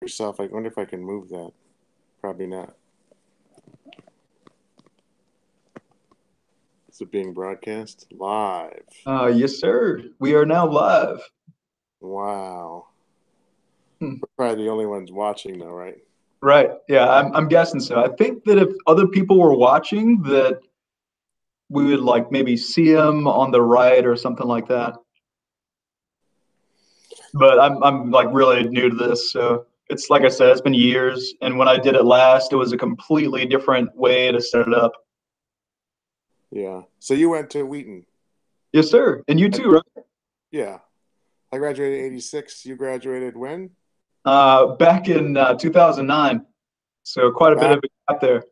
yourself. I wonder if I can move that. Probably not. Is it being broadcast live? Yes, sir. We are now live. Wow. Hmm. We're probably the only ones watching though, right? Right. Yeah, I'm guessing so. I think that if other people were watching, that we would like maybe see them on the right or something like that. But I'm like really new to this, so it's like I said, it's been years. And when I did it last, it was a completely different way to set it up. Yeah. So you went to Wheaton. Yes, sir. And you I, too, right? yeah. I graduated in 86. You graduated when? Back in 2009, so quite a bit Back. of a gap there.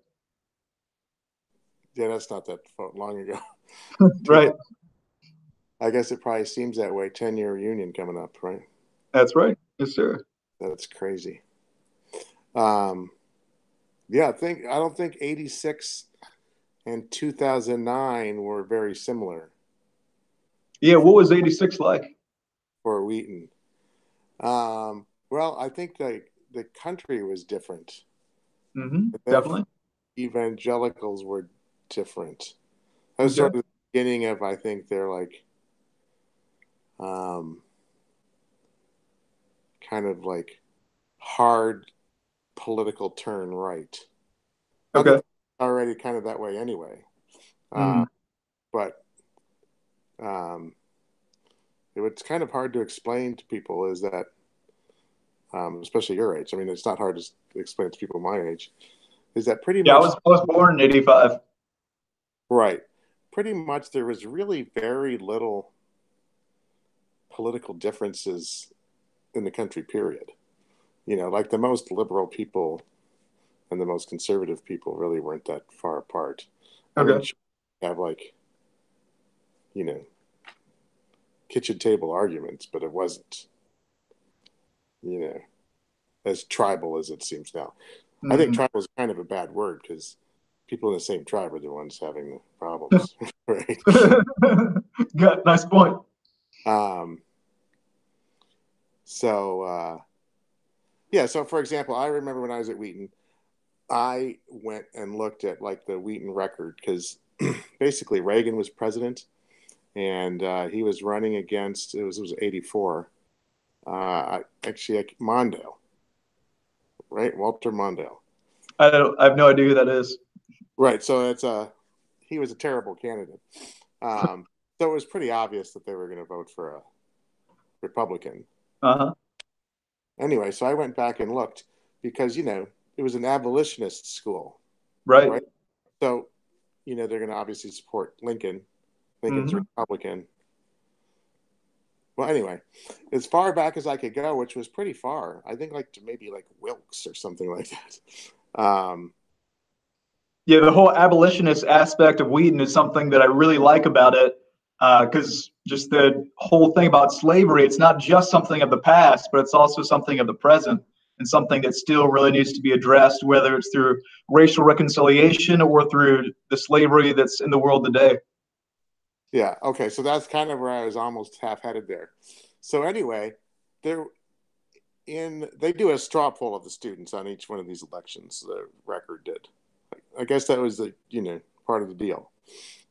Yeah, that's not that long ago. Right. I guess it probably seems that way. 10-year reunion coming up, right? That's right. Yes, sir. That's crazy. Um, yeah, I don't think 86 and 2009 were very similar Yeah. What was '86 like? for Wheaton. Well, I think the country was different. The Definitely. evangelicals were different. That was Okay. sort of the beginning of, I think, their like um, kind of like hard political turn right. Not that Okay. they're already kind of that way anyway, uh, Mm. but um, it's kind of hard to explain to people is that, especially your age. I mean, it's not hard to explain to people my age. Is that pretty Yeah, much I was born in '85. right? Pretty much there was really very little political differences in the country, period. Like the most liberal people and the most conservative people really weren't that far apart. I mean, Okay. sure, you have like, you know, kitchen table arguments, but it wasn't, you know, as tribal as it seems now. I think Mm. tribal is kind of a bad word because people in the same tribe are the ones having the problems, right? Good. Nice point. Um, so, yeah, so for example, I remember when I was at Wheaton, I went and looked at like the Wheaton record because basically Reagan was president and he was running against it was 84. Actually, like Mondale, right? Walter Mondale, I have no idea who that is. right? So he was a terrible candidate. Um, so it was pretty obvious that they were going to vote for a Republican. Uh-huh. Anyway, so I went back and looked because it was an abolitionist school, Right. right? So they're going to obviously support Lincoln. Lincoln's a Hmm. Republican. Well, anyway, as far back as I could go, which was pretty far, I think like to maybe like Wilkes or something like that. Yeah, the whole abolitionist aspect of Wheaton is something that I really like about it, because just the whole thing about slavery, it's not just something of the past, but it's also something of the present and something that still really needs to be addressed, whether it's through racial reconciliation or through the slavery that's in the world today. yeah, okay, so that's kind of where I was almost half headed there. So anyway, there they do a straw poll of the students on each one of these elections. The record did. I guess that was the part of the deal.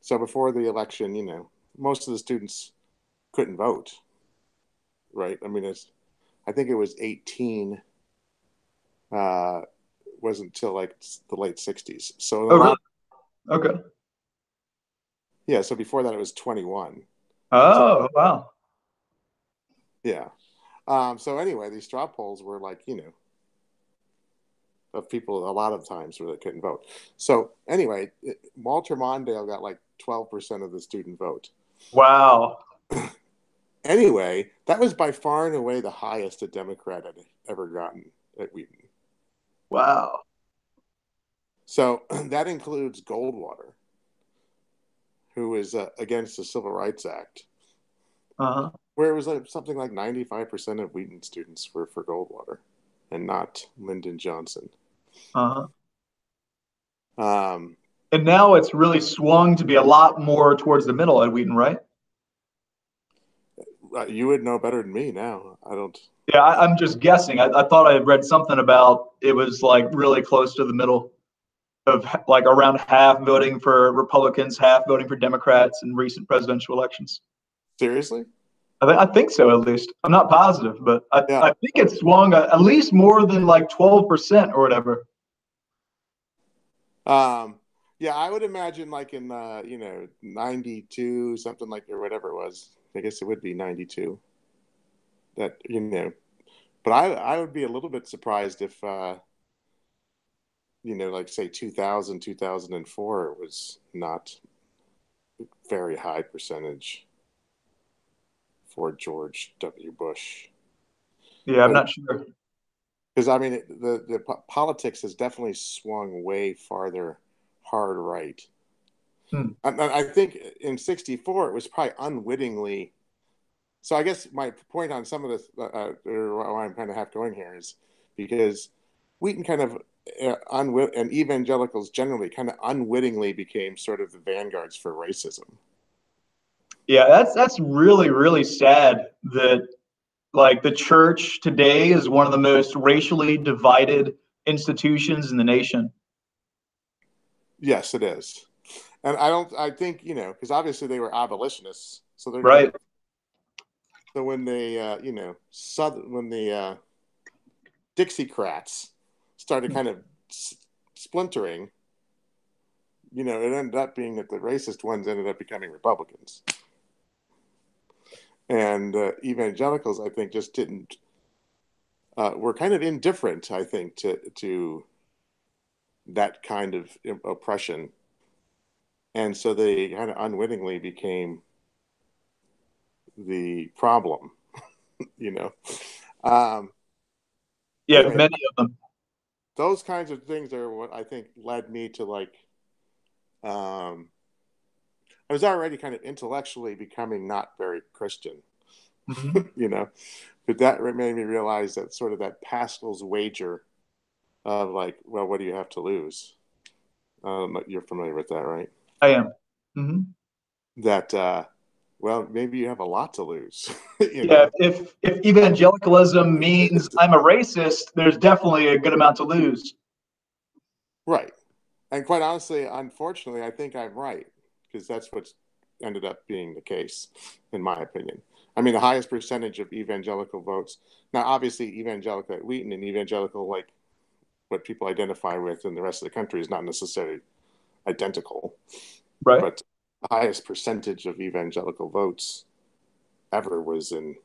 So before the election, most of the students couldn't vote, right? I mean, I think it was 18. Uh, wasn't until like the late 60s. So a Oh, really? lot, Okay. yeah. So before that, it was 21. So Oh, wow. yeah. So anyway, these straw polls were like of people a lot of times where they couldn't vote. So anyway, Walter Mondale got like 12% of the student vote. Wow. Anyway, that was by far and away the highest a Democrat had ever gotten at Wheaton. Wow. So that includes Goldwater, who is against the Civil Rights Act, Uh-huh. where it was like something like 95% of Wheaton students were for Goldwater and not Lyndon Johnson. Uh-huh. Um, And now it's really swung to be a lot more towards the middle at Wheaton, right? you would know better than me now. I don't. Yeah, I'm just guessing. I thought I had read something about it was like really close to the middle of like around half voting for Republicans, half voting for Democrats in recent presidential elections. Seriously? I think so, at least. I'm not positive, but Yeah. I think it swung at least more than like 12% or whatever. Yeah, I would imagine like in 92, something like, or whatever it was. I guess it would be 92. That, but I would be a little bit surprised if like say 2000, 2004, it was not very high percentage for George W. Bush. Yeah, I'm not sure. Because I mean, the politics has definitely swung way farther hard right. Hmm. I think in '64 it was probably unwittingly. So I guess my point on some of this, or why I'm kind of half going here, is because Wheaton kind of and evangelicals generally kind of unwittingly became sort of the vanguards for racism. Yeah, that's really, really sad that like the church today is one of the most racially divided institutions in the nation. Yes, it is. And I think, because obviously they were abolitionists. So they're going to, Right. so when they, when the Dixiecrats started kind of splintering, it ended up being that the racist ones ended up becoming Republicans. And evangelicals, I think, just didn't, were kind of indifferent, I think, to that kind of oppression. And so they kind of unwittingly became the problem, you know. Um, Yeah, anyway, many of them. those kinds of things are what I think led me to like, um, I was already kind of intellectually becoming not very Christian, Mhm. but that made me realize that sort of that Pascal's wager of like, well, what do you have to lose? You're familiar with that, right? I am. Hmm. That, well, maybe you have a lot to lose, Yeah, if evangelicalism means I'm a racist, there's definitely a good amount to lose. Right. And quite honestly, unfortunately, I think I'm right because that's what's ended up being the case, in my opinion. I mean, the highest percentage of evangelical votes. Now, obviously, evangelical at Wheaton and evangelical, like what people identify with in the rest of the country, is not necessarily identical. Right. But the highest percentage of evangelical votes ever was in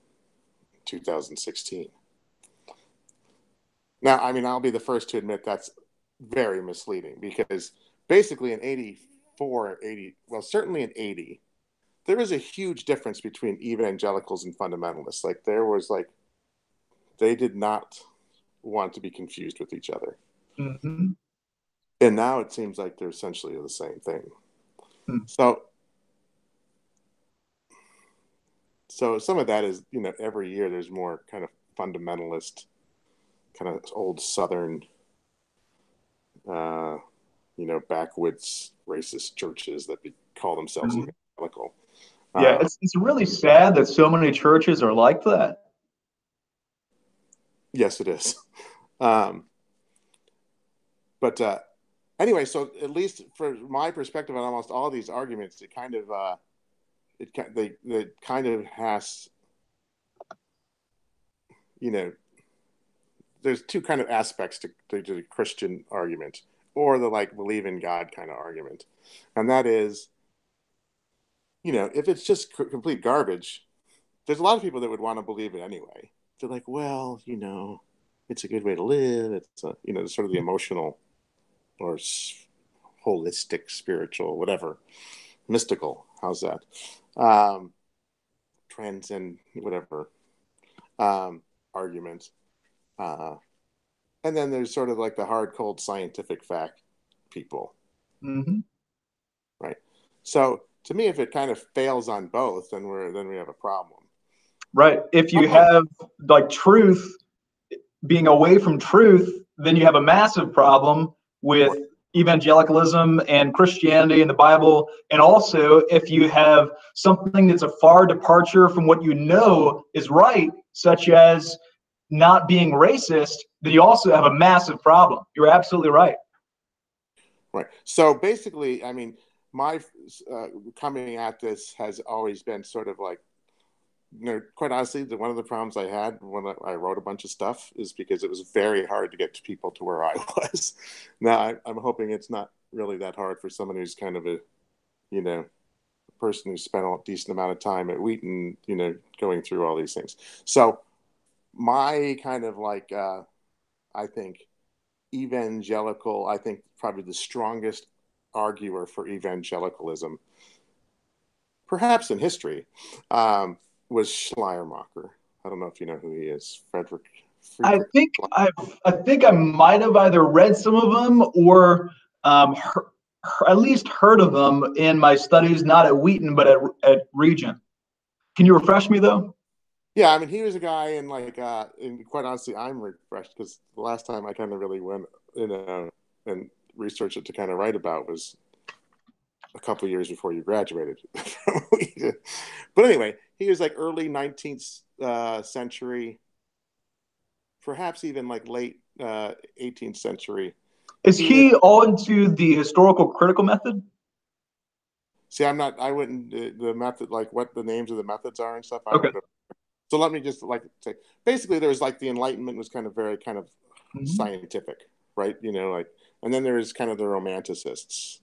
2016. Now, I mean, I'll be the first to admit that's very misleading because basically in 84, 80, well, certainly in 80, there was a huge difference between evangelicals and fundamentalists. Like, there was like, they did not want to be confused with each other. Hmm. And now it seems like they're essentially the same thing. Hmm. So, so some of that is, every year there's more kind of fundamentalist, kind of old Southern, uh, backwoods racist churches that call themselves Hmm. evangelical. Yeah, Uh, it's really sad that so many churches are like that. yes, it is. Um, but anyway, so at least for my perspective on almost all of these arguments, it kind of they kind of has, you know there's two kind of aspects to the Christian argument or the like believe in God kind of argument, and that is, if it's just complete garbage, there's a lot of people that would want to believe it anyway. They're like, well, it's a good way to live. It's sort of the emotional or holistic, spiritual, whatever, mystical. How's that? Transcend whatever argument. Uh, and then there's sort of like the hard, cold scientific fact people, Hmm. right? So to me, if it kind of fails on both, then we have a problem. Right. If you Sometimes, have like truth being away from truth, then you have a massive problem with evangelicalism and Christianity and the Bible. And also, if you have something that's a far departure from what you know is right, such as not being racist, then you also have a massive problem. You're absolutely right. Right. So basically, I mean, my coming at this has always been sort of like, quite honestly, one of the problems I had when I wrote a bunch of stuff is because it was very hard to get to people to where I was. Now, I'm hoping it's not really that hard for someone who's kind of a person who spent a decent amount of time at Wheaton, going through all these things. So my kind of like, I think, evangelical, I think probably the strongest arguer for evangelicalism, perhaps in history, was Schleiermacher. I don't know if you know who he is, Friedrich. I think I might have either read some of them or at least heard of them in my studies, not at Wheaton, but at Regent. Can you refresh me though? Yeah, I mean, he was a guy, and like, and quite honestly, I'm refreshed because the last time I kind of really went, and researched it to kind of write about was a couple of years before you graduated from Wheaton. But anyway, he was like early 19th century, perhaps even like late 18th century. Is he all into the historical critical method? See, I wouldn't, the method, like what the names of the methods are and stuff. Okay. So let me just like say, basically there's like the Enlightenment was kind of very kind of scientific, right? Like, and then there was kind of the romanticists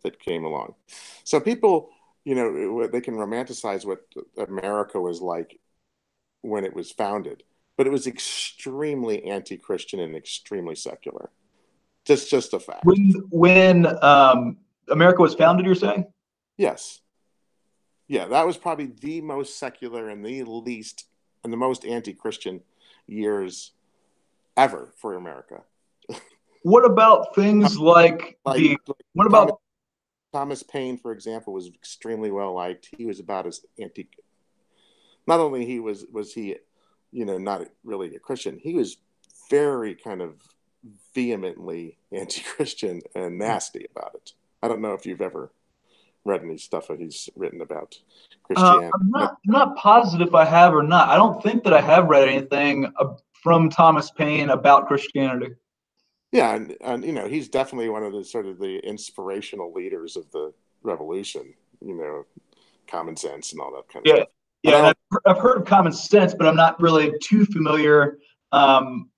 that came along. So people, they can romanticize what America was like when it was founded, but it was extremely anti-Christian and extremely secular. Just a fact. When America was founded, you're saying? Yes. Yeah, that was probably the most secular and the least and the most anti-Christian years ever for America. What about things like what about Thomas Paine, for example, was extremely well liked. He was about as anti. Not only was he, not really a Christian. He was very kind of vehemently anti-Christian and nasty about it. I don't know if you've ever read any stuff that he's written about Christianity. I'm not positive if I have or not. I don't think that I have read anything from Thomas Paine about Christianity. Yeah, and he's definitely one of the sort of the inspirational leaders of the revolution. Common sense and all that kind of stuff. Yeah, and I've heard of Common Sense, but I'm not really too familiar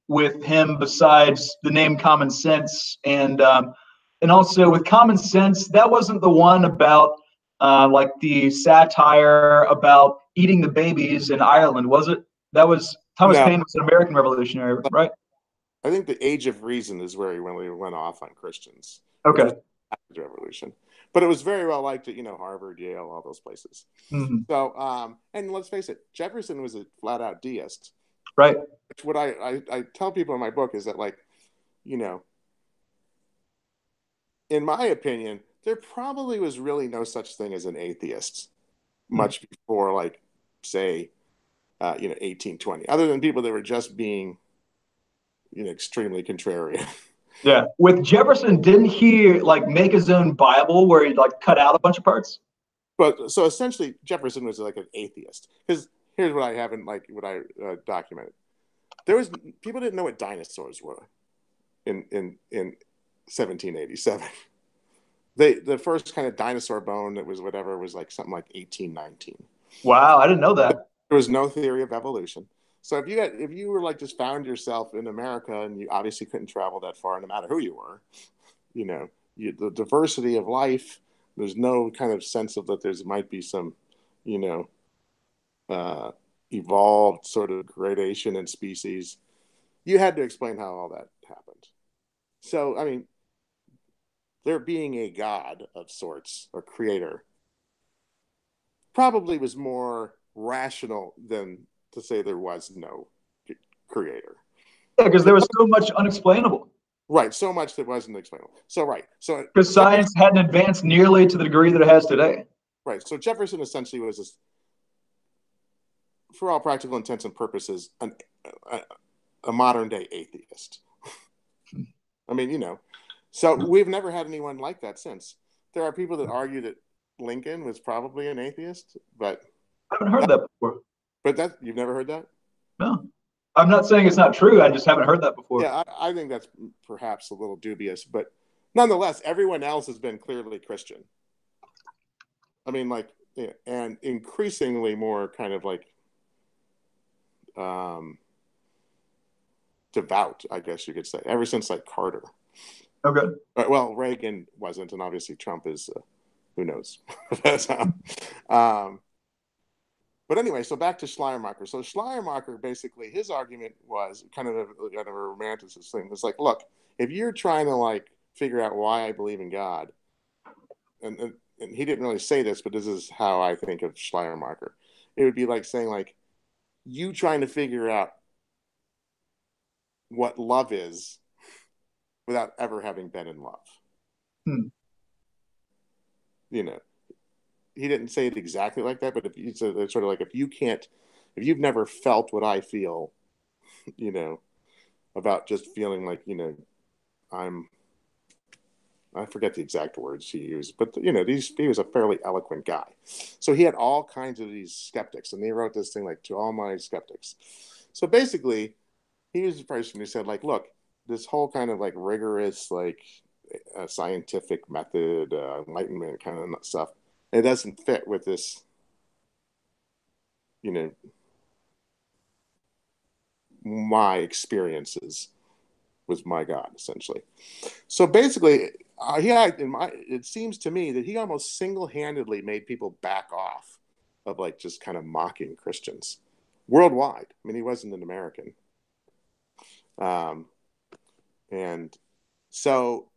with him besides the name Common Sense, and also with Common Sense, that wasn't the one about like the satire about eating the babies in Ireland, was it? That was Thomas Paine was an American revolutionary, right? I think the Age of Reason is where he really went off on Christians. Okay. After the revolution, but it was very well liked at Harvard, Yale, all those places. Mm-hmm. So and let's face it, Jefferson was a flat out deist, right? Which what I tell people in my book is that, like, in my opinion, there probably was really no such thing as an atheist much before, like, say, 1820, other than people that were just being, extremely contrarian. Yeah. With Jefferson, didn't he like make his own Bible where he like cut out a bunch of parts? But so essentially, Jefferson was like an atheist. Because here's what I haven't what I documented. People didn't know what dinosaurs were in 1787. The first kind of dinosaur bone that was whatever was like something like 1819. Wow, I didn't know that. There was no theory of evolution. So if you were like just found yourself in America and you obviously couldn't travel that far, no matter who you were, the diversity of life, there's no kind of sense of that there might be some, evolved sort of gradation in species. You had to explain how all that happened. So, I mean, there being a god of sorts, or creator, probably was more rational than to say there was no creator. Yeah, because there was so much unexplainable. Right, so much that wasn't explainable. So because science hadn't advanced nearly to the degree that it has today. Right. So Jefferson essentially was, for all practical intents and purposes, a modern day atheist. I mean, so we've never had anyone like that since. There are people that argue that Lincoln was probably an atheist, but I haven't heard that before. But you've never heard that? No. I'm not saying it's not true. I just haven't heard that before. Yeah, I think that's perhaps a little dubious, but nonetheless, everyone else has been clearly Christian. I mean, like, and increasingly more kind of like devout, I guess you could say, ever since like Carter. Okay. Well, Reagan wasn't, and obviously Trump is. Who knows? But anyway, so back to Schleiermacher. So Schleiermacher, basically, his argument was kind of a romanticist thing. It's like, look, if you're trying to like figure out why I believe in God, and he didn't really say this, but this is how I think of Schleiermacher. It would be like saying, like, you trying to figure out what love is without ever having been in love. Hmm. You know, he didn't say it exactly like that, but if it's sort of like if you've never felt what I feel, you know, about just feeling like, you know, I forget the exact words he used, but you know, he was a fairly eloquent guy. So he had all kinds of these skeptics, and he wrote this thing like, to all my skeptics. So basically, he was the person who said, like, look, this whole kind of like rigorous, like scientific method, enlightenment kind of stuff, it doesn't fit with this, you know, my experiences with my God, essentially. So basically, it seems to me that he almost single-handedly made people back off of like just kind of mocking Christians worldwide. I mean, he wasn't an American. And so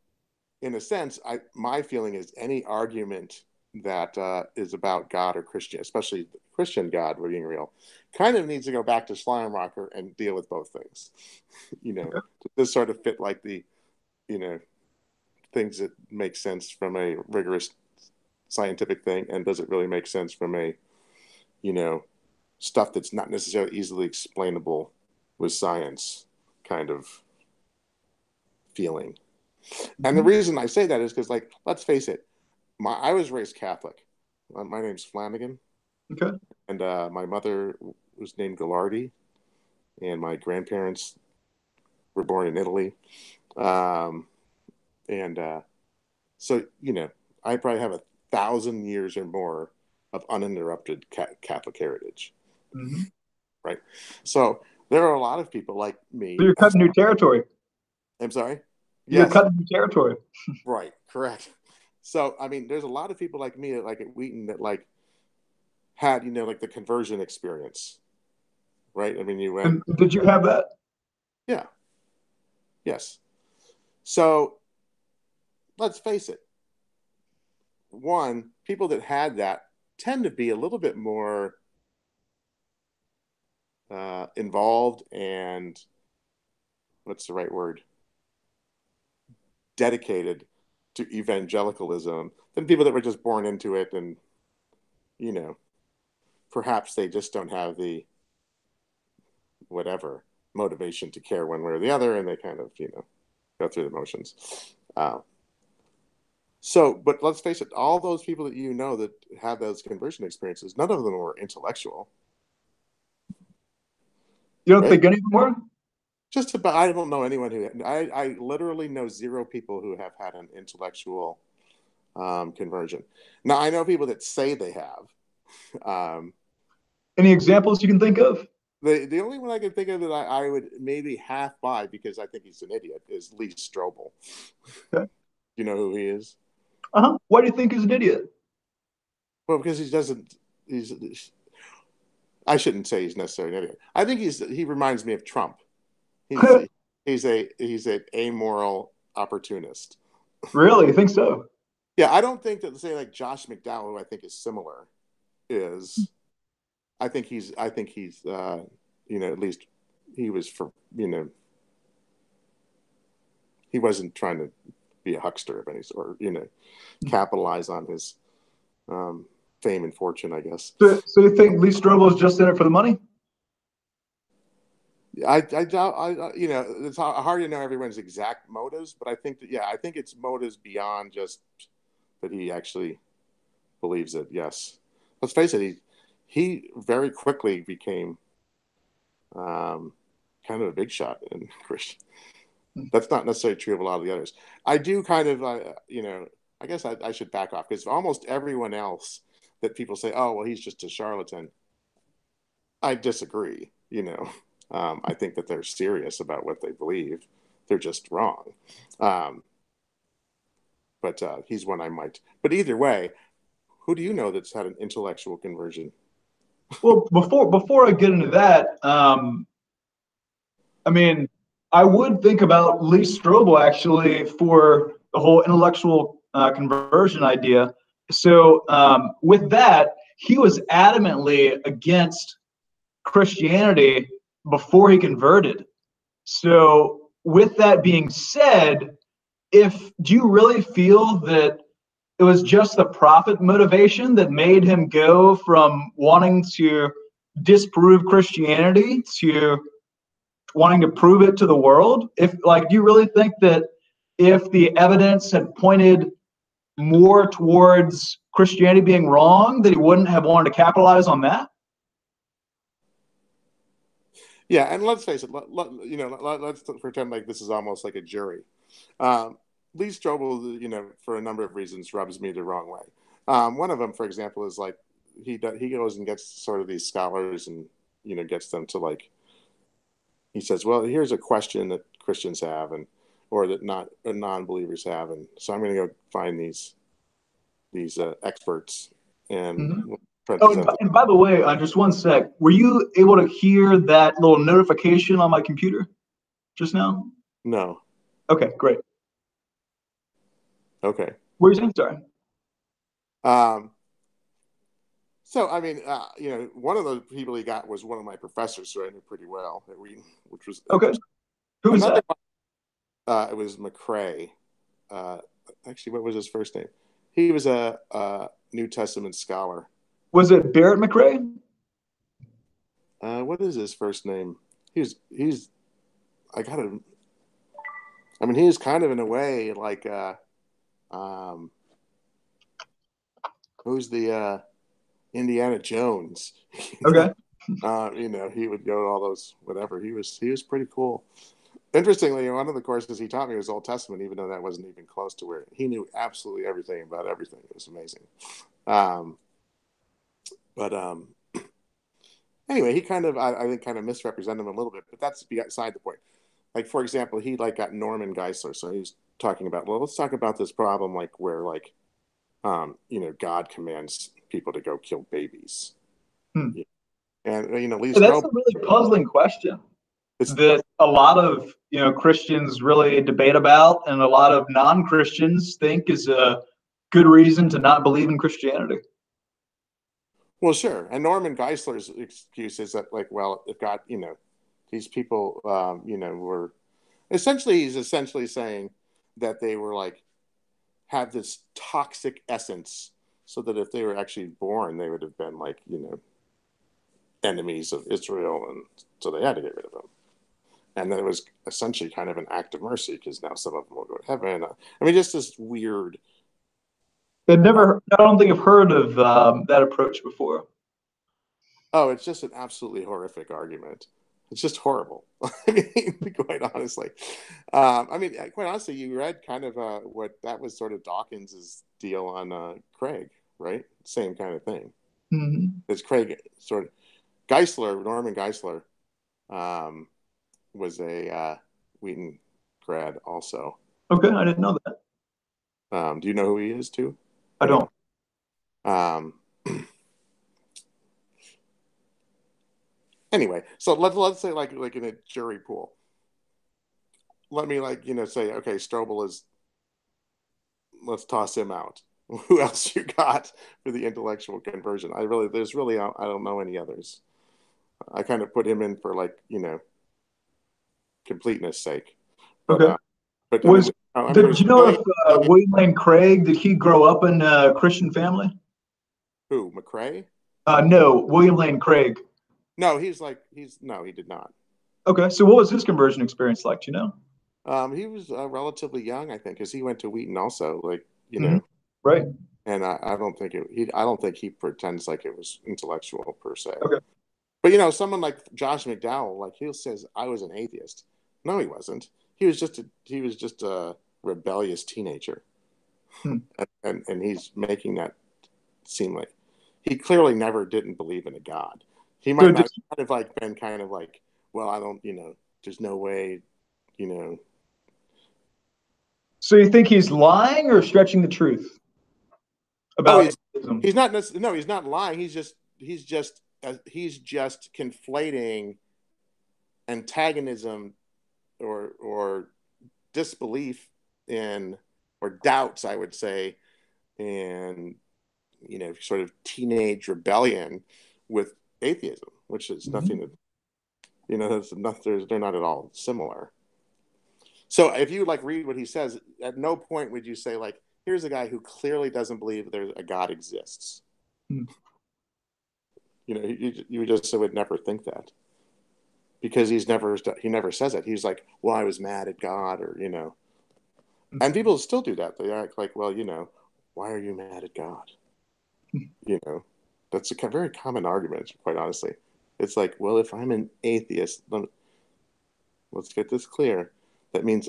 in a sense, my feeling is any argument that is about God or Christian, especially Christian God being real, kind of needs to go back to Schleiermacher and deal with both things. You know, this sort of fit like the, you know, things that make sense from a rigorous scientific thing, and does it really make sense from a, you know, stuff that's not necessarily easily explainable with science kind of feeling. And the reason I say that is because, like, let's face it, I was raised Catholic. My name's Flanagan. Okay. And my mother was named Gallardi, and my grandparents were born in Italy. And so, you know, I probably have 1,000 years or more of uninterrupted Catholic heritage. Mm-hmm. Right. So there are a lot of people like me. So you're cutting new territory. I'm sorry? You're Yes. cutting new territory. Right. Correct. So, I mean, there's a lot of people like me that, like, at Wheaton that like had, you know, like the conversion experience. Right. I mean, you went. And did you have that? Yeah. Yes. So let's face it. One, people that had that tend to be a little bit more involved and, what's the right word? Dedicated to evangelicalism than people that were just born into it, and, you know, perhaps they just don't have the whatever motivation to care one way or the other, and they kind of, you know, go through the motions. So, but let's face it, all those people that you know that have those conversion experiences, none of them were intellectual. You don't Right? think any of them were? Just about, I don't know anyone who, I literally know zero people who have had an intellectual conversion. Now, I know people that say they have. Any examples you can think of? The only one I can think of that I would maybe half buy, because I think he's an idiot, is Lee Strobel. Okay. You know who he is? Uh-huh. Why do you think he's an idiot? Well, because I shouldn't say he's necessarily an idiot. I think he reminds me of Trump. He's an amoral opportunist. Really? You think so? Yeah, I don't think that, say, like Josh McDowell, who I think is similar, is. I think he's you know, at least he was, for, you know, he wasn't trying to be a huckster of any sort, you know, capitalize on his fame and fortune, I guess. So you think Lee Strobel is just in it for the money? I doubt, you know, it's hard to know everyone's exact motives, but I think that, yeah, I think it's motives beyond just that he actually believes it. Yes. Let's face it, he very quickly became kind of a big shot in Christian. That's not necessarily true of a lot of the others. I do kind of, I guess I should back off, because almost everyone else that people say, oh, well, he's just a charlatan, I disagree. I think that they're serious about what they believe. They're just wrong. But he's one I might. But either way, who do you know that's had an intellectual conversion? Well, before I get into that, I mean, I would think about Lee Strobel actually for the whole intellectual conversion idea. So with that, he was adamantly against Christianity before he converted. So with that being said, do you really feel that it was just the profit motivation that made him go from wanting to disprove Christianity to wanting to prove it to the world? Do you really think that if the evidence had pointed more towards Christianity being wrong, that he wouldn't have wanted to capitalize on that? Yeah, and let's face it. Let's pretend like this is almost like a jury. Lee Strobel, for a number of reasons, rubs me the wrong way. One of them, for example, is like he goes and gets sort of these scholars and gets them to he says, well, here's a question that Christians have or that non-believers have, and so I'm going to go find these experts and and by the way, just one sec. Were you able to hear that little notification on my computer just now? No. Okay, great. Okay. What were you saying? Sorry. So, I mean, one of the people he got was one of my professors who I knew pretty well at Wheaton, which was okay. Who was that? It was McCrae. Actually, what was his first name? He was a New Testament scholar. Was it Barrett McCrae? What is his first name? He was kind of in a way like who's the Indiana Jones? Okay. He would go to all those whatever. He was pretty cool. Interestingly, one of the courses he taught me was Old Testament, even though that wasn't even close to where he knew absolutely everything about everything. It was amazing. Anyway, he kind of, I think, kind of misrepresented him a little bit, but that's beside the point. Like, for example, he got Norman Geisler. So he's talking about, well, let's talk about this problem, where God commands people to go kill babies. And, Lee that's a really puzzling question that a lot of, Christians really debate about, and a lot of non-Christians think is a good reason to not believe in Christianity. Well, sure. And Norman Geisler's excuse is that, if God, these people, were he's essentially saying that they were have this toxic essence, so that if they were actually born, they would have been enemies of Israel, and so they had to get rid of them. And then it was essentially kind of an act of mercy, because now some of them will go to heaven. I mean, just this weird. I don't think I've heard of that approach before. Oh, it's just an absolutely horrific argument. It's just horrible. I mean, quite honestly. Quite honestly, you read kind of what that was sort of Dawkins's deal on Craig, right? Same kind of thing. Mm-hmm. It's Craig sort of Norman Geisler, was a Wheaton grad also. Okay, I didn't know that. Do you know who he is too? I don't. Anyway, so let's say like in a jury pool. Let me say, okay, Strobel is. Let's toss him out. Who else you got for the intellectual conversion? I don't know any others. I kind of put him in for completeness sake. Okay. Did you know if William Lane Craig, did he grow up in a Christian family? Who, McCrae? No, William Lane Craig. No, he did not. Okay, so what was his conversion experience like? Do you know? He was relatively young, I think, because he went to Wheaton also, right. And I don't think he pretends like it was intellectual per se. Okay. But you know, someone like Josh McDowell, like he says, I was an atheist. No, he wasn't. He was just a rebellious teenager, Hmm. and he's making that seem like he clearly never didn't believe in a God. He So, might not kind of like been kind of like, well, I don't, you know, there's no way, you know. so you think he's lying or stretching the truth Oh, about atheism? he's not necessarily, no, he's not lying. He's just conflating antagonism or disbelief in or doubts, I would say, and you know, sort of teenage rebellion with atheism, which is Mhm. nothing that, you know, they're not at all similar. So if you like read what he says, at no point would you say like, here's a guy who clearly doesn't believe there's a God exists. Hmm. You know, you just would never think that, because he never says it. He's like, well, I was mad at God, or you know, and people still do that. They act like, well, you know, why are you mad at God? You know, that's a very common argument, quite honestly. It's like, well, if I'm an atheist, let's get this clear. That means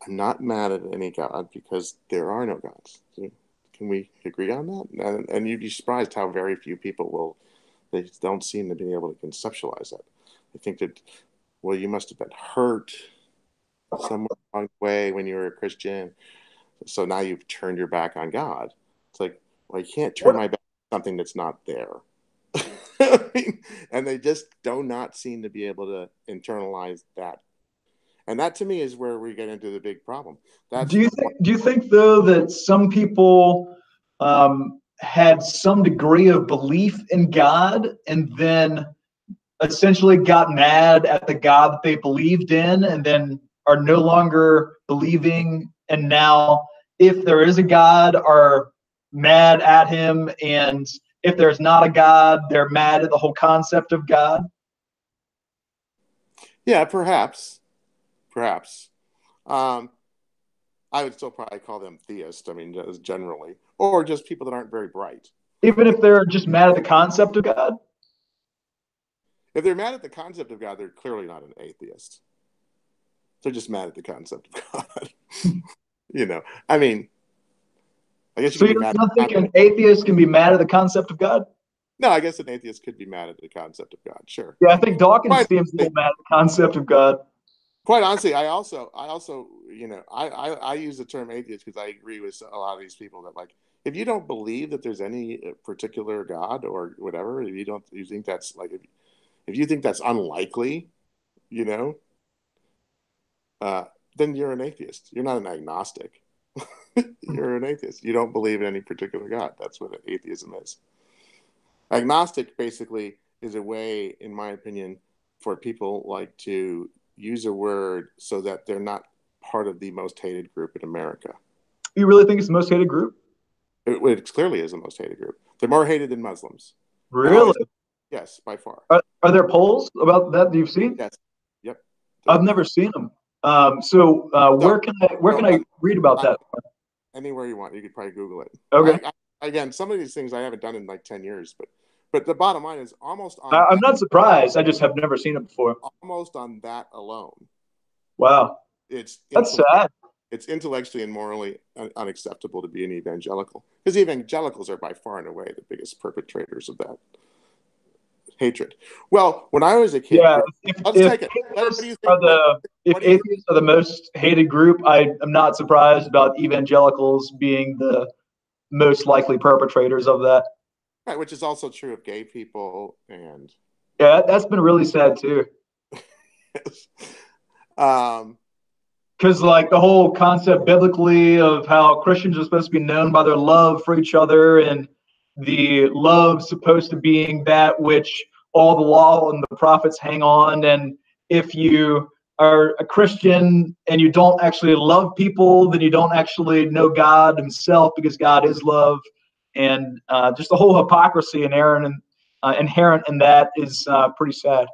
I'm not mad at any God because there are no gods. So can we agree on that? And you'd be surprised how very few people will, they don't seem to be able to conceptualize that. They think that, well, you must have been hurt some wrong way when you were a Christian. So now you've turned your back on God. It's like, well, I can't turn What my back on something that's not there. And they just do not seem to be able to internalize that. And that to me is where we get into the big problem. do That's you think? Do you think though that some people had some degree of belief in God and then essentially got mad at the God that they believed in, and then are no longer believing, and now, if there is a God, are mad at him, and if there's not a God, they're mad at the whole concept of God? yeah, perhaps. Um, I would still probably call them theists. I mean, just generally, or just people that aren't very bright. Even if they're just mad at the concept of God? If they're mad at the concept of God, they're clearly not an atheist. They're just mad at the concept of God. You know, I mean, I guess you So can be you mad don't at think an atheist can be mad at the concept of God? no, I guess an atheist could be mad at the concept of God. Sure. Yeah, I think Dawkins Quite seems a honestly, little mad at the concept of God. I also, you know, I use the term atheist because I agree with a lot of these people that like, if you don't believe that there's any particular God or whatever, if you think that's like, if you think that's unlikely, you know, uh, then you're an atheist. You're not an agnostic. You're an atheist. You don't believe in any particular God. That's what atheism is. Agnostic basically is a way, in my opinion, for people like to use a word so that they're not part of the most hated group in America. You really think it's the most hated group? It clearly is the most hated group. They're more hated than Muslims. Now, Really? yes, by far. Are there polls about that you've seen? Yes. Yep. I've never seen them. So So, where can I read about I, that? anywhere you want, you could probably Google it. Okay. Again, some of these things I haven't done in like 10 years, but the bottom line is I'm not surprised. I just have never seen it before. almost on that alone. Wow. It's That's sad. it's intellectually and morally unacceptable to be an evangelical, because evangelicals are by far and away the biggest perpetrators of that hatred. Well, when I was a kid, Yeah. let's take it. What do you think? If What do you think? atheists are the most hated group, I am not surprised about evangelicals being the most likely perpetrators of that. Right, which is also true of gay people and Yeah, that's been really sad too. um, Because like the whole concept biblically of how Christians are supposed to be known by their love for each other, and the love supposed to being that which all the law and the prophets hang on, and if you are a Christian and you don't actually love people, then you don't actually know God himself, because God is love. And just the whole hypocrisy inherent in that is pretty sad.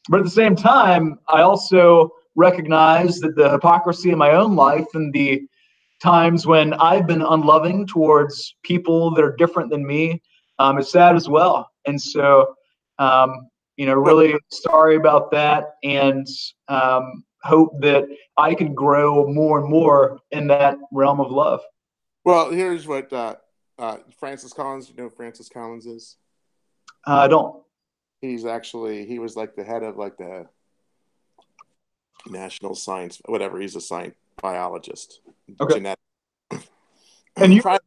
But at the same time, I also recognize that the hypocrisy in my own life and the times when I've been unloving towards people that are different than me is sad as well. And so Really sorry about that, and hope that I can grow more and more in that realm of love. Well, here's what Francis Collins. You know who Francis Collins is? I don't. He was like the head of like the national science, whatever. He's a science biologist, Okay. genetic. And you a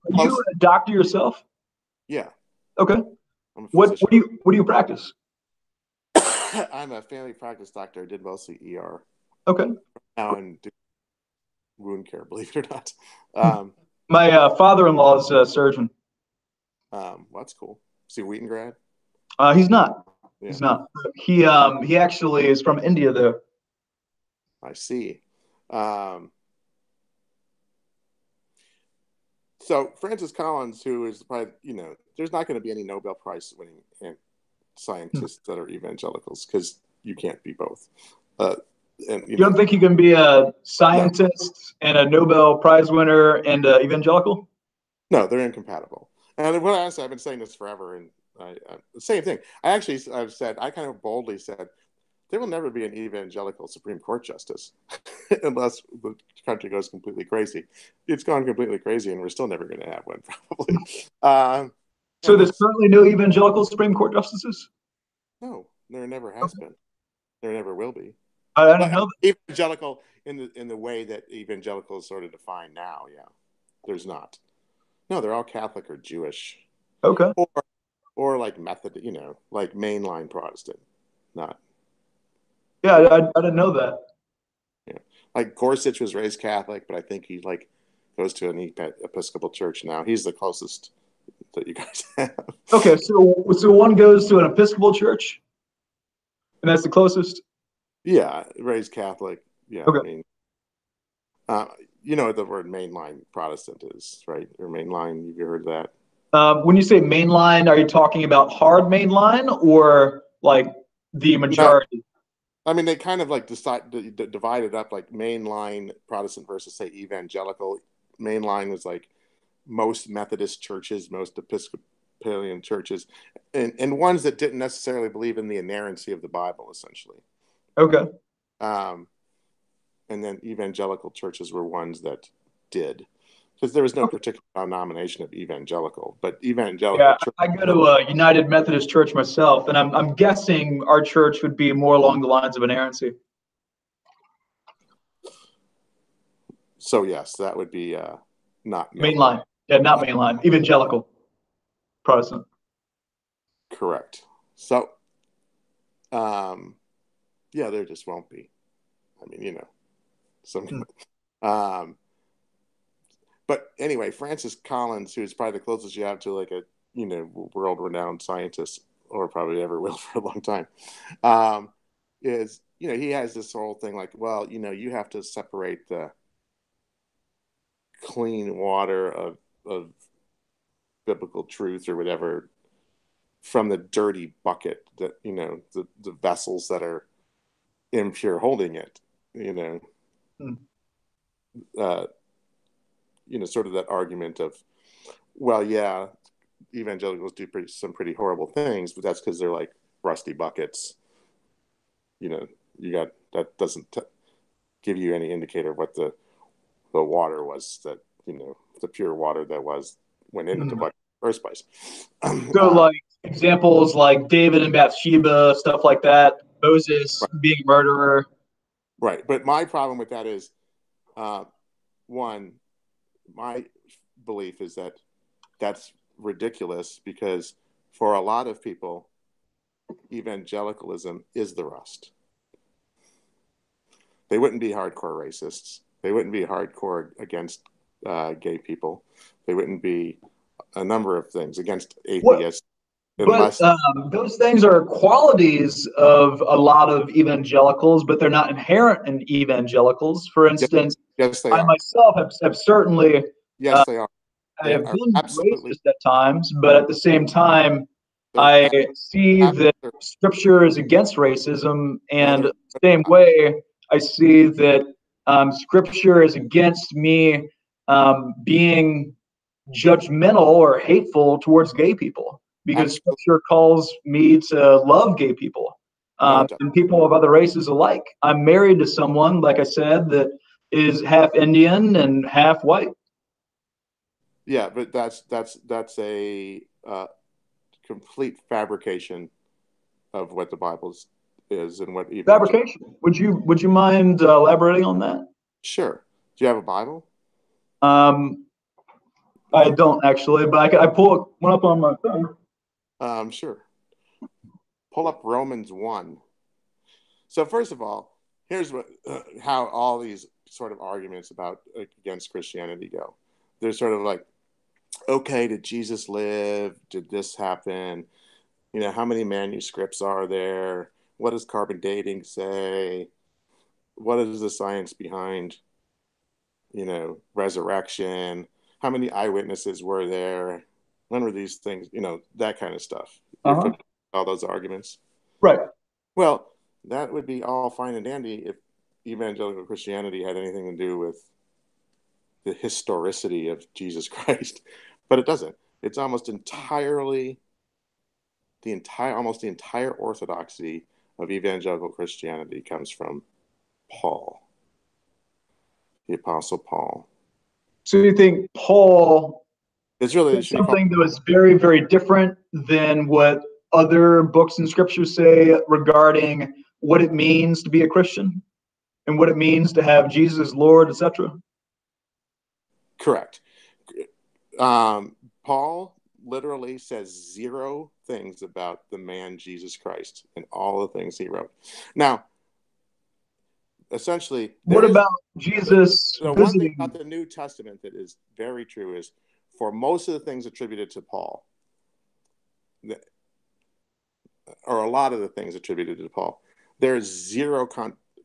doctor yourself? Yeah. Okay. What do you practice? I'm a family practice doctor. I did mostly ER. Okay. Now I'm doing wound care, believe it or not. My father-in-law is a surgeon. That's cool. Is he Wheaton grad? He's not. Yeah. He's not. He actually is from India, though. I see. So Francis Collins, who is probably, there's not going to be any Nobel Prize winning scientists that are evangelicals because you can't be both. You don't think you can be a scientist and a Nobel Prize winner and an evangelical? No, they're incompatible. And what honestly, I've been saying this forever, and the same thing. I kind of boldly said, there will never be an evangelical Supreme Court justice unless the country goes completely crazy. It's gone completely crazy, and we're still never going to have one, probably. So there's currently no evangelical Supreme Court justices? No, there never has been. There never will be. I don't know. Evangelical in the way that evangelical is sort of defined now, yeah. There's not. No, they're all Catholic or Jewish. Okay. Or like Methodist, like mainline Protestant, not. Yeah, I didn't know that. Yeah, like Gorsuch was raised Catholic, but I think he goes to an Episcopal church now. He's the closest that you guys have. Okay, so one goes to an Episcopal church, and that's the closest. Yeah, raised Catholic. Yeah, okay. I mean, you know what the word mainline Protestant is, right? Or mainline. Have you heard that? When you say mainline, are you talking about hard mainline or like the majority? I mean, they kind of like divide it up, like mainline Protestant versus, say, evangelical. Mainline was like most Methodist churches, most Episcopalian churches, and ones that didn't necessarily believe in the inerrancy of the Bible, essentially. Okay. And then evangelical churches were ones that did, because there was no particular denomination of evangelical, but evangelical. Yeah, I go to a United Methodist church myself, and I'm guessing our church would be more along the lines of inerrancy. So yes, that would be not mainline. Yeah, not mainline. Evangelical Protestant. Correct. So, yeah, there just won't be. I mean, but anyway, Francis Collins, who is probably the closest you have to like a world-renowned scientist, or probably ever will for a long time, is he has this whole thing like, well, you have to separate the clean water of biblical truth or whatever from the dirty bucket that the vessels that are impure holding it. Sort of that argument of, well, yeah, evangelicals do some pretty horrible things, but that's because they're like rusty buckets. That doesn't give you any indicator of what the water was that the pure water that went into the bucket in the first place. So like examples like David and Bathsheba, stuff like that, Moses being a murderer. Right, but my problem with that is, one, my belief is that that's ridiculous, because for a lot of people, evangelicalism is the rust. They wouldn't be hardcore racists. They wouldn't be hardcore against gay people. They wouldn't be a number of things against atheists. But those things are qualities of a lot of evangelicals, but they're not inherent in evangelicals. For instance, yes, they I are. myself have certainly yes, they are. I have been racist at times, but at the same time, I see that Scripture is against racism, and the same way, I see that Scripture is against me being judgmental or hateful towards gay people, because Scripture calls me to love gay people and people of other races alike. I'm married to someone, like I said, that is half Indian and half white. Yeah, but that's a complete fabrication of what the Bible is and what fabrication. Would you mind elaborating on that? Sure. Do you have a Bible? I don't actually, but I pull one up on my phone. Sure. Pull up Romans 1. So first of all, here's how all these sort of arguments against Christianity go. They're sort of like, okay, did Jesus live? Did this happen? You know, how many manuscripts are there? What does carbon dating say? What is the science behind, you know, resurrection? How many eyewitnesses were there? When were these things? You know, that kind of stuff. All those arguments. Right. Well, that would be all fine and dandy if evangelical Christianity had anything to do with the historicity of Jesus Christ, but it doesn't. It's almost entirely the entire orthodoxy of evangelical Christianity comes from Paul, the Apostle Paul. So you think Paul is really something that was very, very different than what other books in Scripture say regarding what it means to be a Christian and what it means to have Jesus as Lord, etc.? Correct. Paul literally says 0 things about the man Jesus Christ and all the things he wrote. Now, essentially, what about Jesus? The one thing about the New Testament that is very true is for most of the things attributed to Paul, or a lot of the things attributed to Paul, there is 0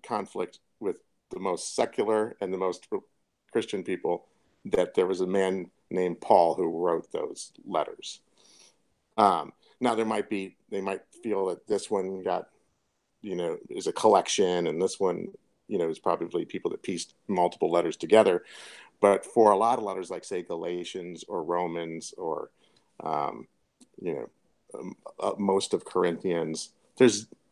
conflict with the most secular and the most Christian people that there was a man named Paul who wrote those letters. Now they might feel that this one got, you know, is a collection, and this one, you know, is probably people that pieced multiple letters together. But for a lot of letters, like say Galatians or Romans or, you know, most of Corinthians,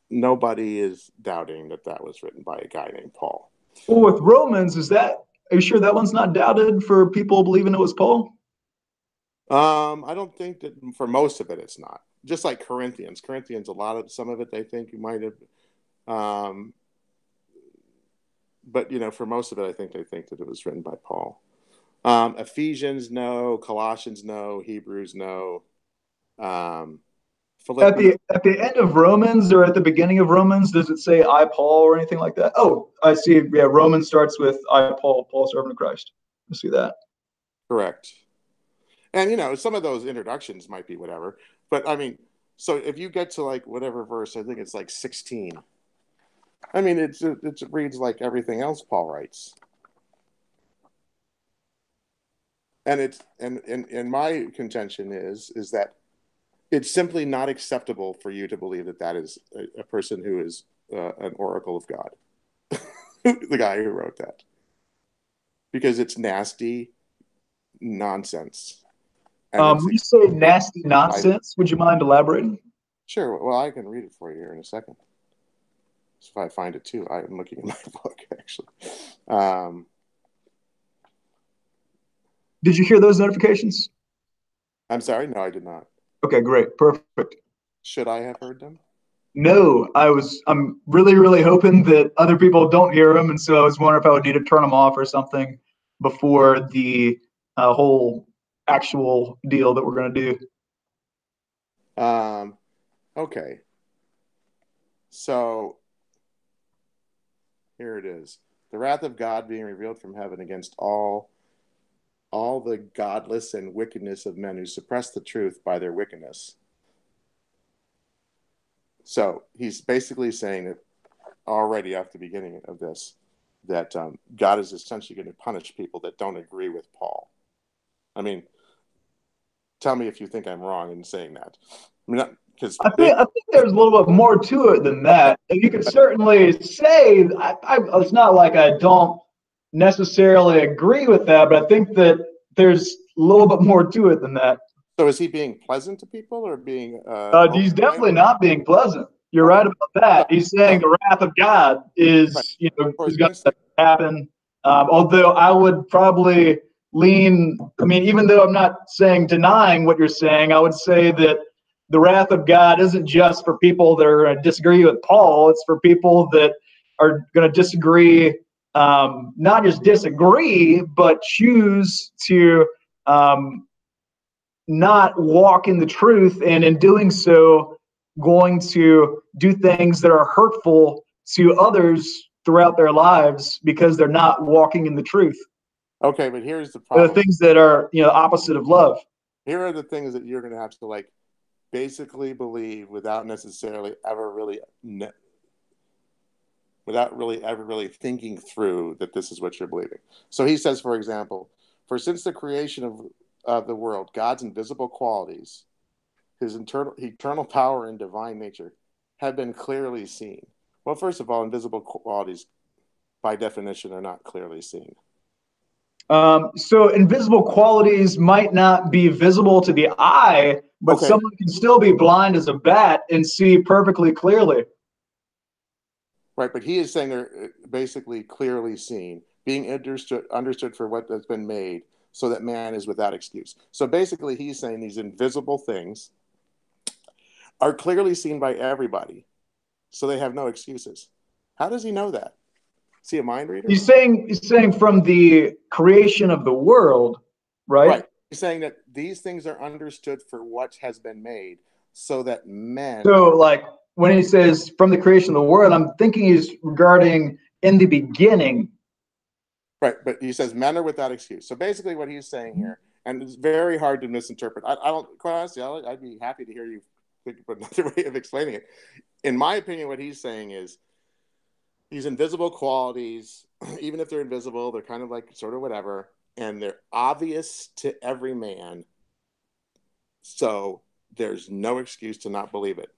nobody is doubting that was written by a guy named Paul. Well, with Romans, are you sure that one's not doubted for people believing it was Paul? I don't think that for most of it, it's not. Just like Corinthians, some of it they think you might have, but you know, for most of it, I think they think that it was written by Paul. Ephesians, no. Colossians, no. Hebrews, no. At the end of Romans or at the beginning of Romans, does it say I Paul or anything like that? Oh, I see. Yeah, Romans starts with I Paul, servant of Christ. I see that. Correct. And you know, some of those introductions might be whatever, but I mean, so if you get to like whatever verse, I think it's like 16. I mean, it reads like everything else Paul writes, and my contention is that it's simply not acceptable for you to believe that is a person who is an oracle of God, the guy who wrote that, because it's nasty nonsense. When you say nasty nonsense, would you mind elaborating? Sure. Well, I can read it for you here in a second. So if I find it too, I'm looking in my book actually. Did you hear those notifications? I'm sorry. No, I did not. Okay, great. Perfect. Should I have heard them? No, I'm really, really hoping that other people don't hear them. And so I was wondering if I would need to turn them off or something before the whole actual deal that we're going to do. Okay. So here it is. The wrath of God being revealed from heaven against all the godless and wickedness of men who suppress the truth by their wickedness. So he's basically saying that already at the beginning of this, that God is essentially going to punish people that don't agree with Paul. I mean, tell me if you think I'm wrong in saying that. I mean, I think there's a little bit more to it than that. And you could certainly say, it's not like I don't necessarily agree with that, but I think that there's a little bit more to it than that. So is he being pleasant to people or being He's definitely open-minded? not being pleasant. You're Okay. right about that. He's saying So, the wrath of God right. is, For is going to instance, happen. Although I would probably lean, I mean, even though I'm not saying denying what you're saying, I would say that the wrath of God isn't just for people that are going to disagree with Paul. It's for people that are going to disagree, not just disagree, but choose to not walk in the truth, and in doing so, going to do things that are hurtful to others throughout their lives because they're not walking in the truth. okay, but here's the The problem. things that are, opposite of love. Here are the things that you're going to have to like basically believe without necessarily ever really without really ever really thinking through that this is what you're believing. So he says, for example, for since the creation of the world, God's invisible qualities, his eternal power and divine nature, have been clearly seen. Well, first of all, invisible qualities, by definition, are not clearly seen. So invisible qualities might not be visible to the eye, but Okay, someone can still be blind as a bat and see perfectly clearly. right, but he is saying they're basically clearly seen, being understood for what has been made, so that man is without excuse. So basically, he's saying these invisible things are clearly seen by everybody, so they have no excuses. How does he know that? Is he a mind reader? He's saying from the creation of the world, right? Right. He's saying that these things are understood for what has been made, so that men So, are like when he says from the creation of the world, I'm thinking he's regarding in the beginning. right. But he says men are without excuse. So basically, what he's saying here, and it's very hard to misinterpret. I don't quite honestly. I'd be happy to hear you think of another way of explaining it. In my opinion, what he's saying is these invisible qualities, even if they're invisible, they're kind of like sort of whatever, and they're obvious to every man. So there's no excuse to not believe it.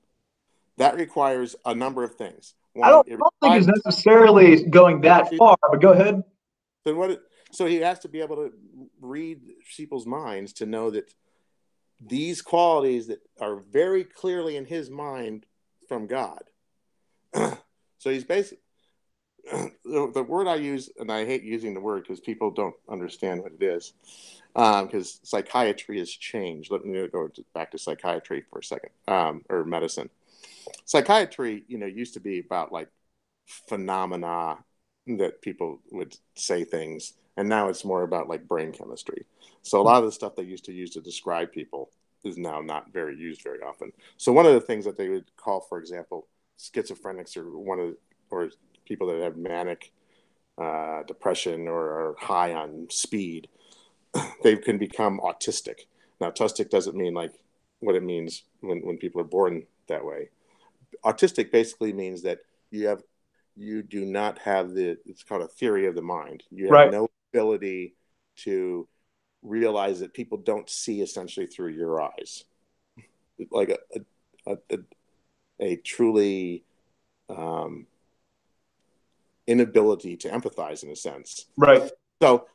That requires a number of things. I One, don't, it I don't think he's requires necessarily going that far, but go ahead. then what? So he has to be able to read people's minds to know that these qualities that are very clearly in his mind from God. So he's basically the word I use, and I hate using the word because people don't understand what it is, because psychiatry has changed. Let me go back to psychiatry for a second, or medicine. Psychiatry, used to be about like phenomena that people would say things, and now it's more about like brain chemistry. So a lot of the stuff they used to use to describe people is now not very used very often. So one of the things that they would call, for example, schizophrenics or people that have manic depression or are high on speed, they can become autistic. Now, autistic doesn't mean like what it means when people are born that way. Autistic basically means that you do not have it's called a theory of the mind. You have Right. no ability to realize that people don't see essentially through your eyes, like a truly inability to empathize in a sense. Right. So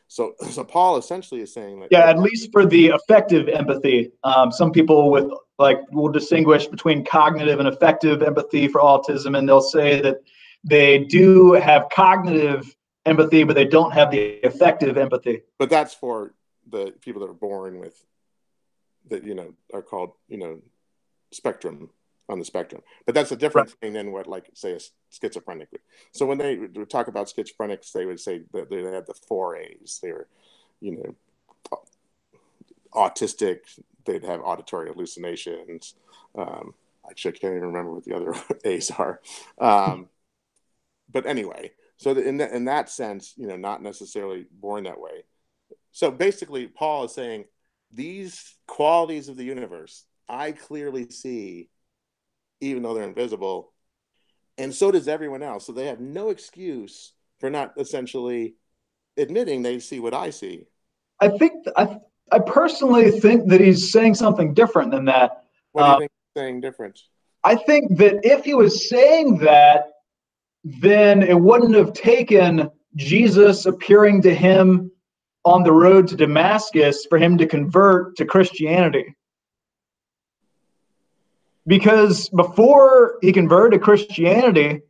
Paul essentially is saying that Yeah, at least for the effective empathy. Some people will distinguish between cognitive and effective empathy for autism, and they'll say that they do have cognitive empathy, but they don't have the effective empathy. but that's for the people that are born with that are called spectrum on the spectrum. But that's a different thing than what, like, say, a schizophrenic would. So when they would talk about schizophrenics, they would say that they had the 4 A's. They were, autistic. They'd have auditory hallucinations. Actually, I can't even remember what the other A's are. But anyway, so in that sense, not necessarily born that way. So basically, Paul is saying these qualities of the universe I clearly see, even though they're invisible, and so does everyone else. So they have no excuse for not essentially admitting they see what I see. I personally think that he's saying something different than that. What do you think he's saying different? I think that if he was saying that, then it wouldn't have taken Jesus appearing to him on the road to Damascus for him to convert to Christianity. because before he converted to Christianity,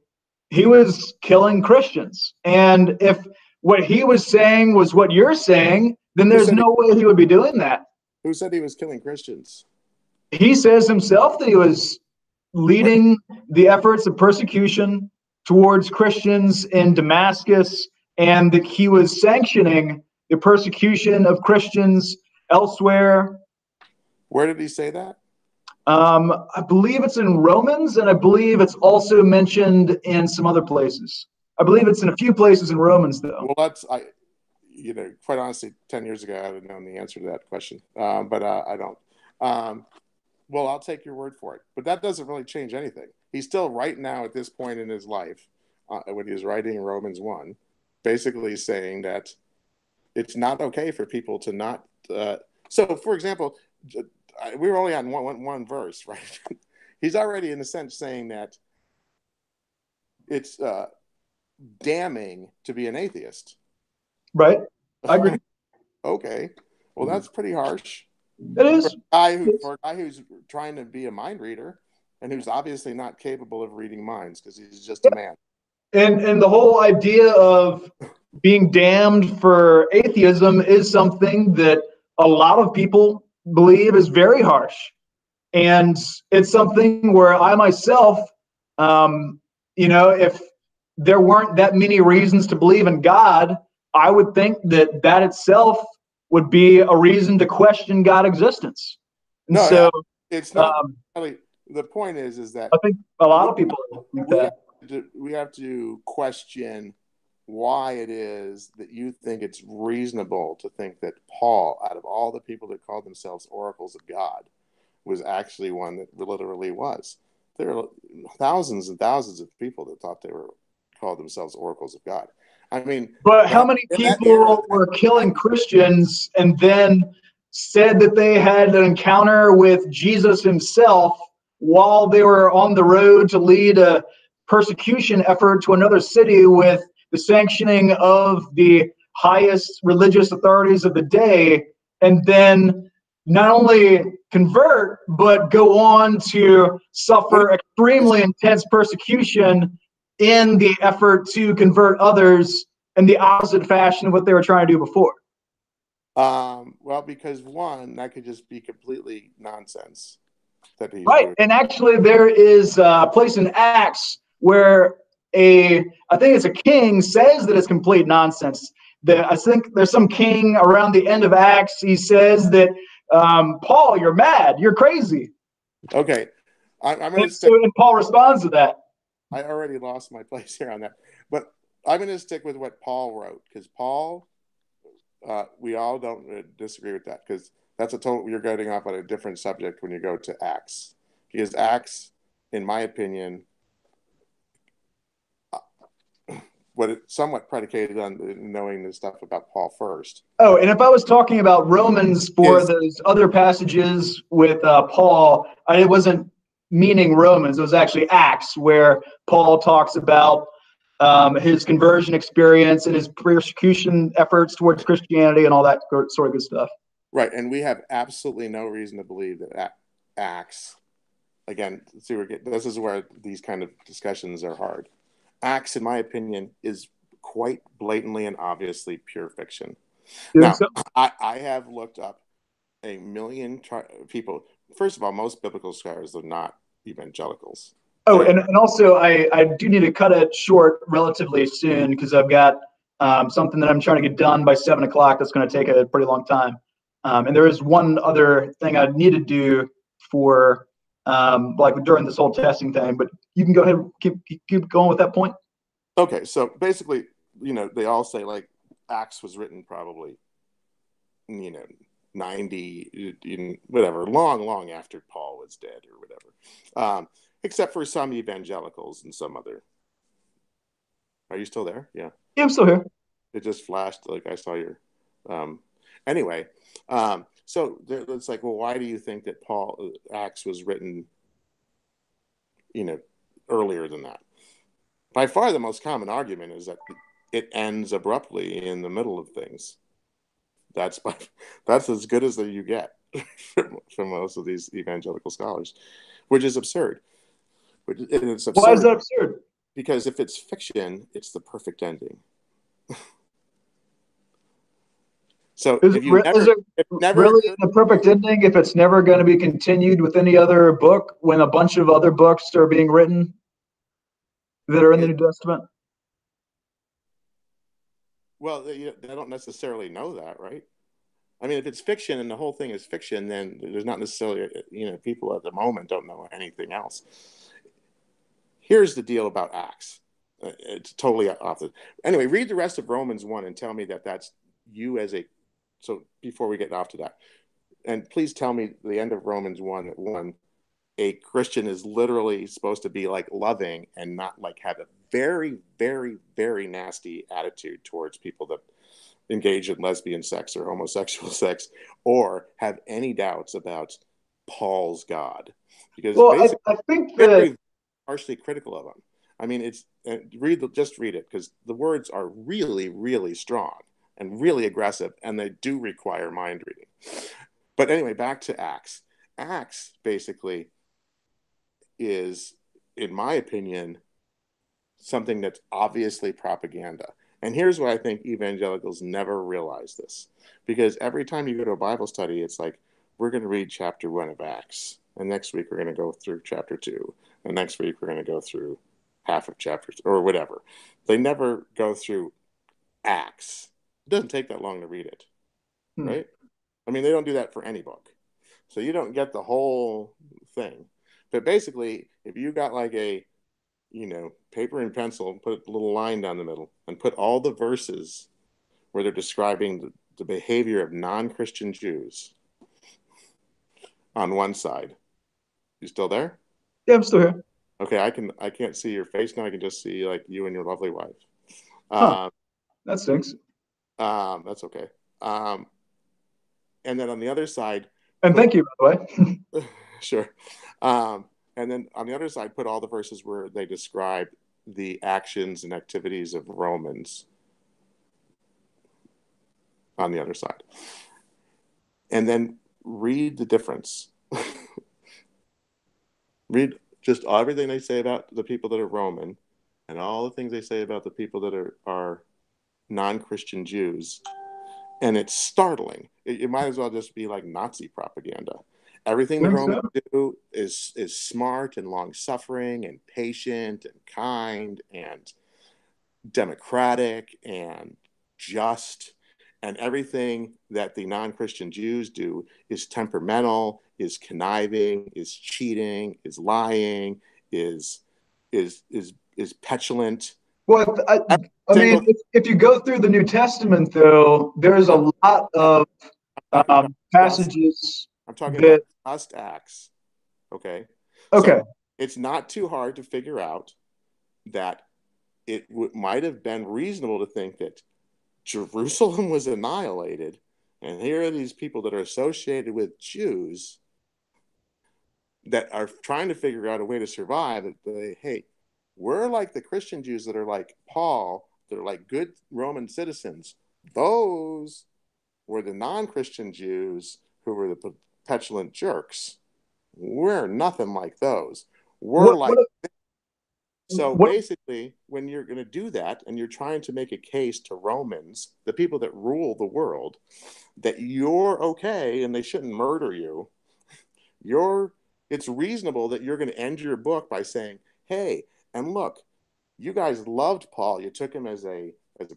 he was killing Christians. And if what he was saying was what you're saying, then there's no way he would be doing that. Who said he was killing Christians? He says himself that he was leading the efforts of persecution towards Christians in Damascus, and that he was sanctioning the persecution of Christians elsewhere. Where did he say that? I believe it's in Romans, and I believe it's also mentioned in some other places. I believe it's in a few places in Romans, though. Well, quite honestly, 10 years ago, I would have known the answer to that question, but I don't. Well, I'll take your word for it. But that doesn't really change anything. He's still right now at this point in his life, when he was writing Romans 1, basically saying that it's not okay for people to not. So, for example, we were only on one verse, right? He's already, in a sense, saying that it's damning to be an atheist. Right. I agree. Okay. Well, that's pretty harsh. It is. For a guy who's trying to be a mind reader and who's obviously not capable of reading minds because he's just a man. And the whole idea of being damned for atheism is something that a lot of people believe is very harsh. And it's something where I myself, if there weren't that many reasons to believe in God, I would think that that itself would be a reason to question God's existence. And no, so it's not really. The point is that I think a lot of people think that. We have to question why it is that you think it's reasonable to think that Paul, out of all the people that called themselves oracles of God, was actually one that literally was. There are thousands and thousands of people that thought they were called themselves oracles of God. I mean, but how many people were killing Christians and then said that they had an encounter with Jesus himself while they were on the road to lead a persecution effort to another city with the sanctioning of the highest religious authorities of the day, and then not only convert, but go on to suffer extremely intense persecution in the effort to convert others in the opposite fashion of what they were trying to do before? Well, because one, that could just be completely nonsense. Right, doing. And actually there is a place in Acts where I think it's a king says that it's complete nonsense. I think there's some king around the end of Acts, he says that, Paul, you're mad, you're crazy. Okay. And Paul responds to that. I already lost my place here on that. But I'm going to stick with what Paul wrote, because Paul, we all don't disagree with that, because you're getting off on a different subject when you go to Acts. Because Acts, in my opinion, what it's somewhat predicated on knowing the stuff about Paul first. Oh, and if I was talking about Romans for those other passages with Paul, I wasn't meaning Romans. It was actually Acts, where Paul talks about his conversion experience and his persecution efforts towards Christianity and all that sort of good stuff. Right, and we have absolutely no reason to believe that Acts, again, this is where these kind of discussions are hard. Acts, in my opinion, is quite blatantly and obviously pure fiction. Now, I have looked up a million people. First of all, most biblical scholars are not evangelicals. Oh, and also I do need to cut it short relatively soon, because I've got something that I'm trying to get done by 7 o'clock that's going to take a pretty long time. And there is one other thing I need to do for during this whole testing thing, but you can go ahead and keep going with that point. Okay, so basically, they all say like Acts was written probably, 90, whatever, long after Paul was dead or whatever, except for some evangelicals and some other. Are you still there? Yeah. Yeah, I'm still here. It just flashed like I saw your. Anyway, so it's like, well, why do you think that Acts was written, earlier than that? By far, the most common argument is that it ends abruptly in the middle of things. That's as good as you get from most of these evangelical scholars. which is absurd. And it's absurd. Why is that absurd? Because if it's fiction, it's the perfect ending. So Is if you it never really the perfect ending if it's never going to be continued with any other book when a bunch of other books are being written that are in the New Testament? Well, they don't necessarily know that, right? I mean, if it's fiction and the whole thing is fiction, then there's not necessarily, people at the moment don't know anything else. Here's the deal about Acts. It's totally off the. Anyway, read the rest of Romans 1 and tell me that that's you as a. So before we get off to that, and please tell me the end of Romans 1, a Christian is literally supposed to be like loving and not like have a very, very, very nasty attitude towards people that engage in lesbian sex or homosexual sex or have any doubts about Paul's God. Because basically, I think very harshly critical of him. I mean, just read it because the words are really, really strong and really aggressive, and they do require mind reading. But anyway, back to Acts. Acts basically is, in my opinion, something that's obviously propaganda. And here's why I think evangelicals never realize this. Because every time you go to a Bible study, it's like, we're going to read chapter 1 of Acts. And next week, we're going to go through chapter 2. And next week, we're going to go through half of chapter 2, or whatever. They never go through Acts. It doesn't take that long to read it, right? I mean, they don't do that for any book. So you don't get the whole thing. But basically, if you got like a, paper and pencil and put a little line down the middle and put all the verses where they're describing the behavior of non-Christian Jews on one side. You still there? Yeah, I'm still here. Okay, I can't see your face now. I can just see like you and your lovely wife. That stinks. That's okay. And then on the other side, and thank you, by the way. Sure. And then on the other side, put all the verses where they describe the actions and activities of Romans on the other side. And then read the difference. Read just everything they say about the people that are Roman and all the things they say about the people that are non-Christian Jews. And it's startling. It might as well just be like Nazi propaganda. Everything the Romans do is smart and long-suffering and patient and kind and democratic and just. And everything that the non-Christian Jews do is temperamental, is conniving, is cheating, is lying, is petulant. Well, I mean, if you go through the New Testament, though, there's a lot of passages. I'm talking about just Acts. Okay. Okay. So it's not too hard to figure out that it might have been reasonable to think that Jerusalem was annihilated, and here are these people that are associated with Jews that are trying to figure out a way to survive. Hey, we're like the Christian Jews that are like Paul, that are like good Roman citizens. Those were the non-Christian Jews who were the petulant jerks. We're nothing like those. We're basically, when you're going to do that and you're trying to make a case to Romans, the people that rule the world, that you're okay and they shouldn't murder you, it's reasonable that you're going to end your book by saying, hey, and look, you guys loved Paul. You took him as a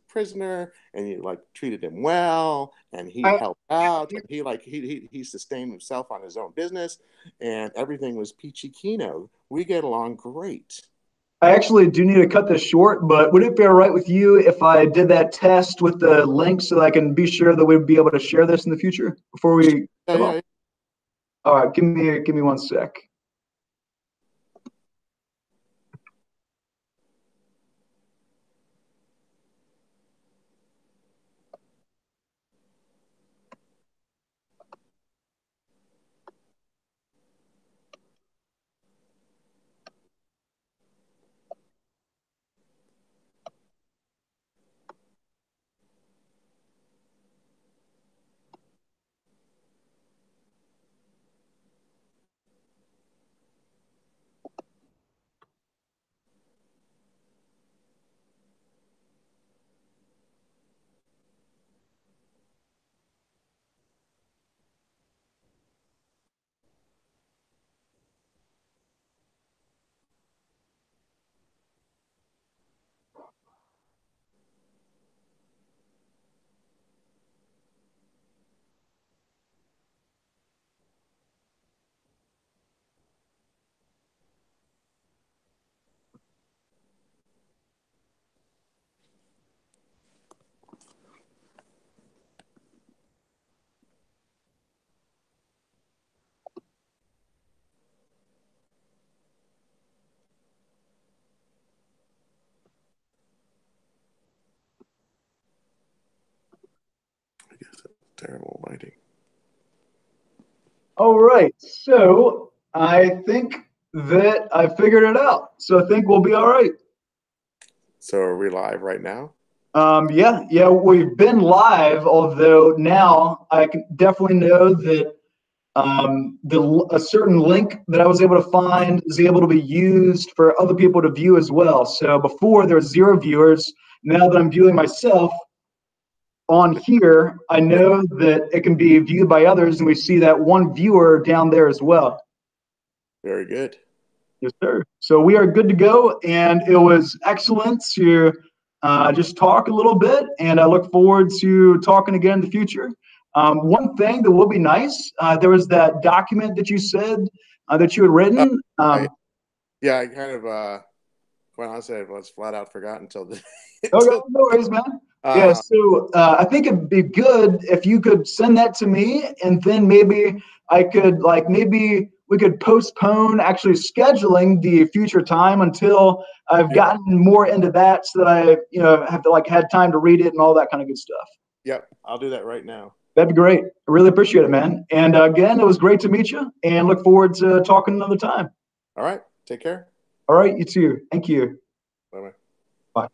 prisoner and you like treated him well and he helped out and he sustained himself on his own business and everything was peachy keen. We get along great. I actually do need to cut this short, but would it be all right with you if I did that test with the link so that I can be sure that we'd be able to share this in the future before we yeah. All right, give me 1 sec. terrible lighting. All right. So I think that I figured it out. So I think we'll be all right. So are we live right now? Yeah, we've been live, although now I can definitely know that a certain link that I was able to find is able to be used for other people to view as well. So before there was 0 viewers. Now that I'm viewing myself on here, I know that it can be viewed by others, and we see that 1 viewer down there as well. Very good. Yes, sir. So we are good to go, and it was excellent to just talk a little bit, and I look forward to talking again in the future. One thing that will be nice, there was that document that you said that you had written. Right. Yeah, I kind of, quite honestly, I was flat out forgotten until the. Okay, no worries, man. Yeah, so I think it'd be good if you could send that to me, and then maybe I could maybe we could postpone actually scheduling the future time until I've gotten more into that, so that I have to had time to read it and all that kind of good stuff. Yep, I'll do that right now. That'd be great. I really appreciate it, man. And again, it was great to meet you, and look forward to talking another time. All right, take care. All right, you too. Thank you. Bye-bye. Bye.